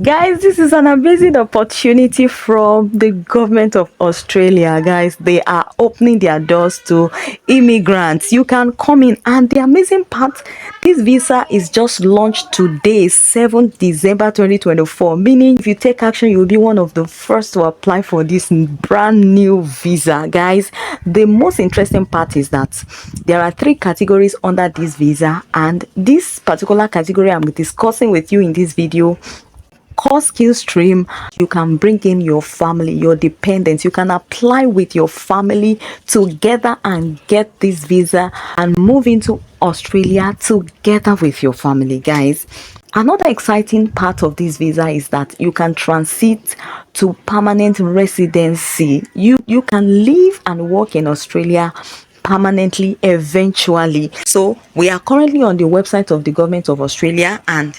Guys, this is an amazing opportunity from the government of Australia. Guys, they are opening their doors to immigrants. You can come in, and the amazing part, this visa is just launched today, 7th December 2024, meaning if you take action, you'll be one of the first to apply for this brand new visa. Guys, the most interesting part is that there are 3 categories under this visa, and this particular category I'm discussing with you in this video, core skill stream. You can bring in your family, your dependents. You can apply with your family together and get this visa and move into Australia together with your family. Guys, another exciting part of this visa is that you can transit to permanent residency. You can live and work in Australia permanently eventually. So we are currently on the website of the government of Australia, and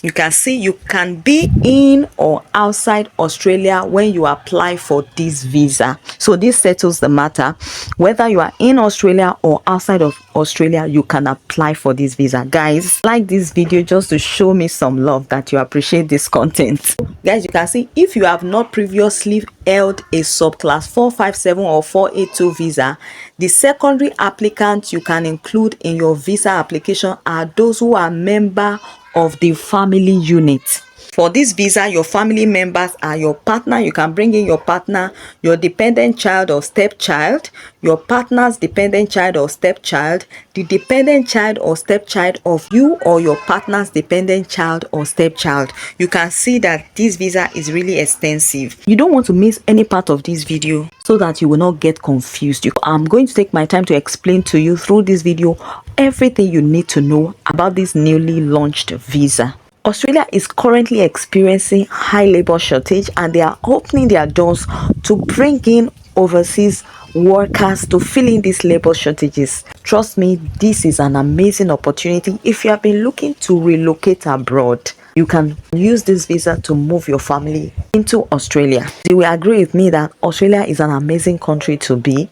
you can see you can be in or outside Australia when you apply for this visa. So this settles the matter. Whether you are in Australia or outside of Australia, you can apply for this visa. Guys, like this video just to show me some love that you appreciate this content. Guys, you can see if you have not previously held a subclass 457 or 482 visa, the secondary applicants you can include in your visa application are those who are member of the family unit. For this visa, your family members are your partner. You can bring in your partner, your dependent child or stepchild, your partner's dependent child or stepchild, the dependent child or stepchild of you or your partner's dependent child or stepchild. You can see that this visa is really extensive. You don't want to miss any part of this video so that you will not get confused. I'm going to take my time to explain to you through this video everything you need to know about this newly launched visa. Australia is currently experiencing high labor shortage, and they are opening their doors to bring in overseas workers to fill in these labor shortages. Trust me, this is an amazing opportunity. If you have been looking to relocate abroad, you can use this visa to move your family into Australia. You will agree with me that Australia is an amazing country to be.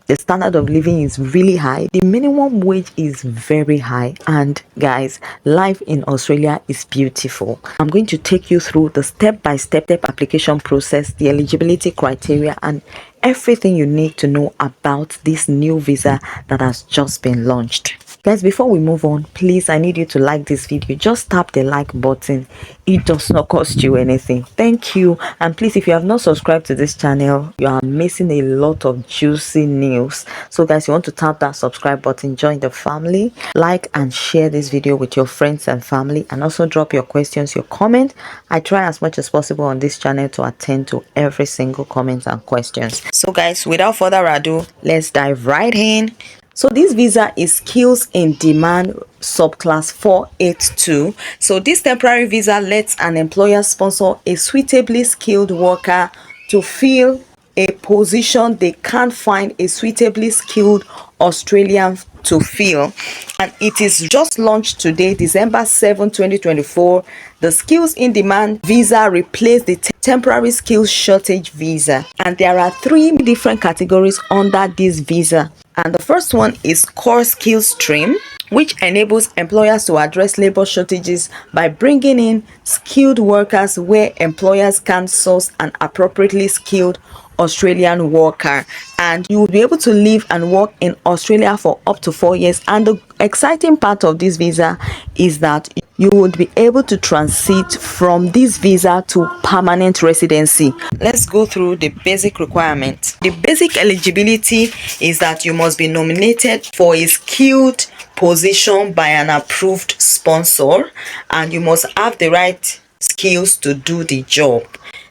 The standard of living is really high. The minimum wage is very high. And guys, life in Australia is beautiful. I'm going to take you through the step-by-step application process, the eligibility criteria, and everything you need to know about this new visa that has just been launched. Guys, before we move on, please, I need you to like this video. Just tap the like button. It does not cost you anything. Thank you. And please, if you have not subscribed to this channel, you are missing a lot of juicy news. So guys, you want to tap that subscribe button, join the family, like and share this video with your friends and family, and also drop your questions, your comment. I try as much as possible on this channel to attend to every single comment and questions. So guys, without further ado, let's dive right in. So this visa is skills in demand subclass 482. So this temporary visa lets an employer sponsor a suitably skilled worker to fill a position they can't find a suitably skilled Australian to fill, and it is just launched today, December 7, 2024. The skills in demand visa replaced the temporary skills shortage visa, and there are 3 different categories under this visa. And the first one is core skills stream, which enables employers to address labor shortages by bringing in skilled workers where employers can't source an appropriately skilled Australian worker. And you will be able to live and work in Australia for up to 4 years. And the exciting part of this visa is that you would be able to transit from this visa to permanent residency. Let's go through the basic requirements. The basic eligibility is that you must be nominated for a skilled position by an approved sponsor, and you must have the right skills to do the job.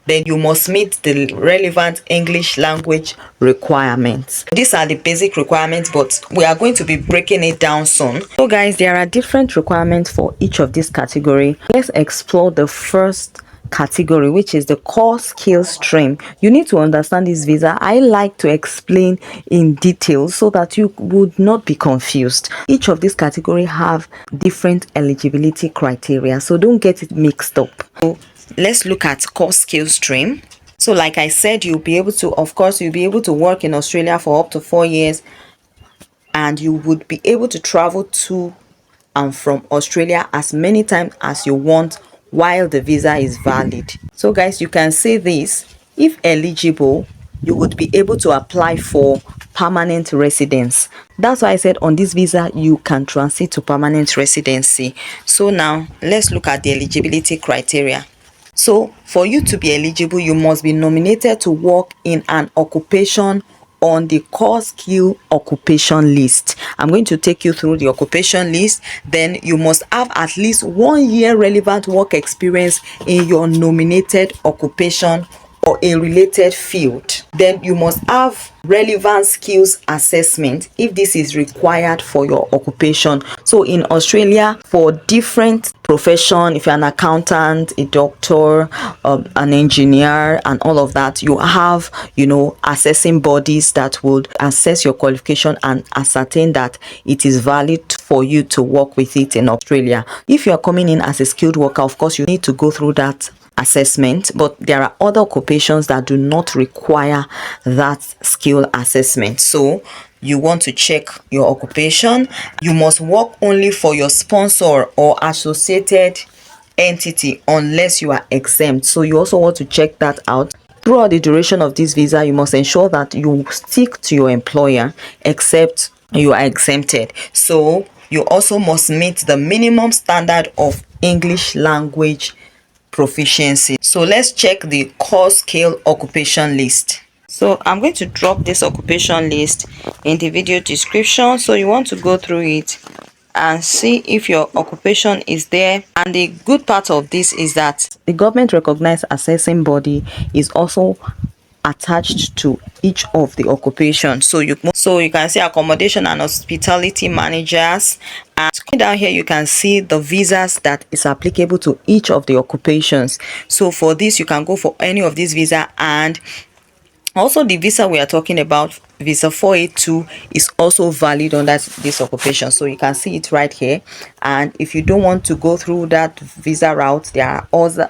Then you must meet the relevant English language requirements. These are the basic requirements, but we are going to be breaking it down soon. So guys, there are different requirements for each of these categories. Let's explore the first category, which is the core skills stream. You need to understand this visa. I like to explain in detail so that you would not be confused. Each of these categories have different eligibility criteria, so don't get it mixed up. So let's look at core skills stream. So like I said, you'll be able to work in Australia for up to 4 years, and you would be able to travel to and from Australia as many times as you want while the visa is valid. So guys, you can say this: if eligible, you would be able to apply for permanent residence. That's why I said on this visa you can transit to permanent residency. So now let's look at the eligibility criteria. So for you to be eligible, you must be nominated to work in an occupation on the core skill occupation list. I'm going to take you through the occupation list. Then you must have at least 1 year relevant work experience in your nominated occupation or a related field. Then you must have relevant skills assessment if this is required for your occupation. So in Australia, for different profession, if you're an accountant, a doctor, an engineer, and all of that, you have, assessing bodies that would assess your qualification and ascertain that it is valid for you to work with it in Australia. If you're coming in as a skilled worker, of course you need to go through that assessment, but there are other occupations that do not require that skill assessment. So you want to check your occupation. You must work only for your sponsor or associated entity unless you are exempt. So you also want to check that out. Throughout the duration of this visa, you must ensure that you stick to your employer except you are exempted. So you also must meet the minimum standard of English language proficiency. So let's check the core scale occupation list. So I'm going to drop this occupation list in the video description, so you want to go through it and see if your occupation is there. And the good part of this is that the government recognized assessing body is also attached to each of the occupations. So you can see accommodation and hospitality managers, and down here you can see the visas that is applicable to each of the occupations. So for this, you can go for any of these visa, and also the visa we are talking about, visa 482, is also valid under this occupation. So you can see it right here. And if you don't want to go through that visa route, there are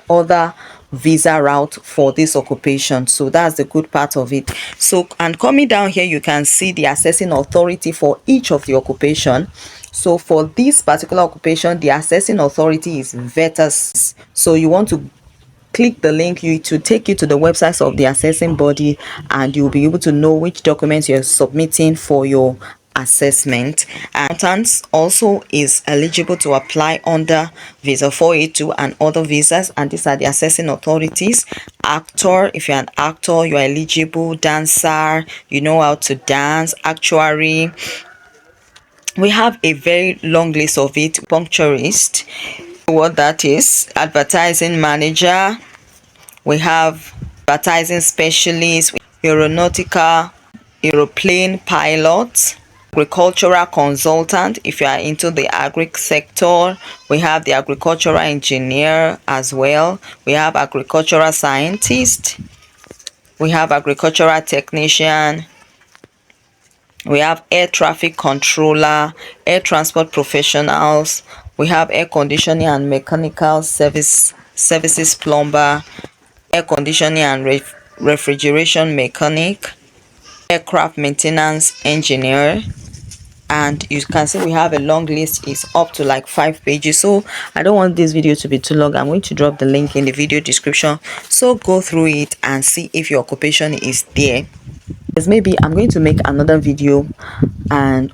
other visa route for this occupation. So that's the good part of it. So, and coming down here, you can see the assessing authority for each of the occupation. So for this particular occupation, the assessing authority is VETAS. So you want to click the link to take you to the websites of the assessing body, and you'll be able to know which documents you're submitting for your assessment. Accountants also is eligible to apply under visa 482 and other visas, and these are the assessing authorities. Actor, if you're an actor, you're eligible. Dancer, you know how to dance. Actuary, we have a very long list of it. Punctualist, what that is. Advertising manager, we have advertising specialist, aeronautical, aeroplane pilot, agricultural consultant. If you are into the agri sector, we have the agricultural engineer as well. We have agricultural scientist, we have agricultural technician, we have air traffic controller, air transport professionals, we have air conditioning and mechanical services plumber, air conditioning and refrigeration mechanic, aircraft maintenance engineer. And you can see we have a long list. It's up to like 5 pages. So I don't want this video to be too long. I'm going to drop the link in the video description, so go through it and see if your occupation is there. Because maybe I'm going to make another video and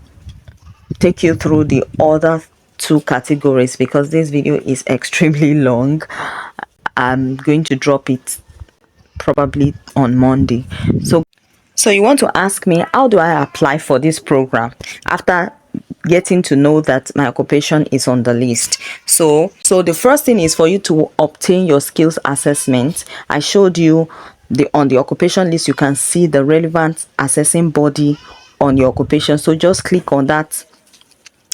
take you through the other 2 categories, because this video is extremely long. I'm going to drop it probably on Monday. So you want to ask me, how do I apply for this program after getting to know that my occupation is on the list? So the first thing is for you to obtain your skills assessment. I showed you on the occupation list, you can see the relevant assessing body on your occupation. So just click on that,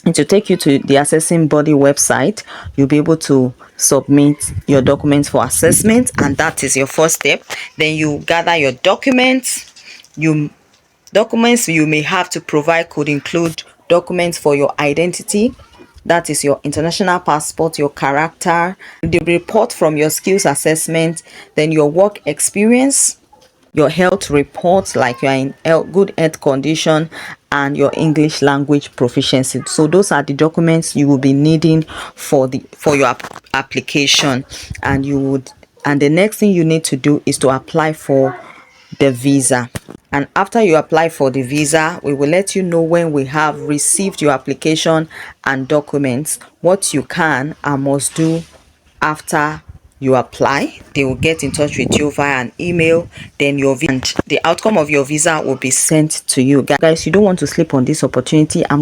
and to take you to the assessing body website. You'll be able to submit your documents for assessment, and that is your first step. Then you gather your documents. Documents you may have to provide could include documents for your identity, that is your international passport, your character, the report from your skills assessment, then your work experience, your health report, like you're in good health condition, and your English language proficiency. So those are the documents you will be needing for your application. And the next thing you need to do is to apply for the visa. And after you apply for the visa, we will let you know when we have received your application and documents, what you can and must do after you apply. They will get in touch with you via an email. Then the outcome of your visa will be sent to you. Guys, you don't want to sleep on this opportunity. I'm going